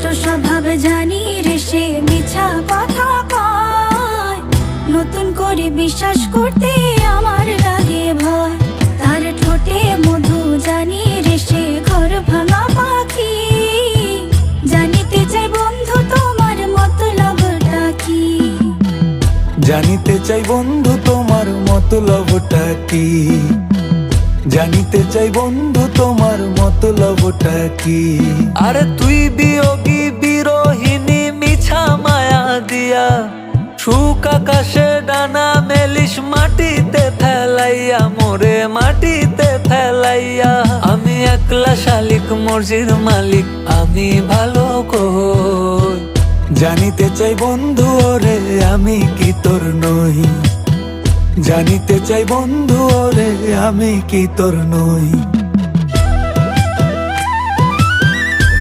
দুষ্ট স্বভাব জানি রে সে মিছা কথা কয়, নতুন করে বিশ্বাস করতে আমার লাগে ভয়। তার ঠোঁটে মধু জানি রে সে ঘর ভাঙা পাখি, জানিতে চাই বন্ধু তোমার মতলবটা কি। জানিতে চাই বন্ধু তোমার মতলবটা কি, জানিতে চাই বন্ধু তোমার মতলবটা কি। আরে তুই বিয়োগী বিরোহিনী মিছা মায়া দিয়া, সুখ আকাশে ডানা মেলিস মাটিতে ফেলাইয়া, মোরে মাটিতে ফেলাইয়া। আমি একলা শালিক মর্জির মালিক, আমি ভালো কই। জানিতে চাই বন্ধু ওরে আমি কি তোর নই, জানিতে চাই বন্ধু ওরে আমি কি তোর নই।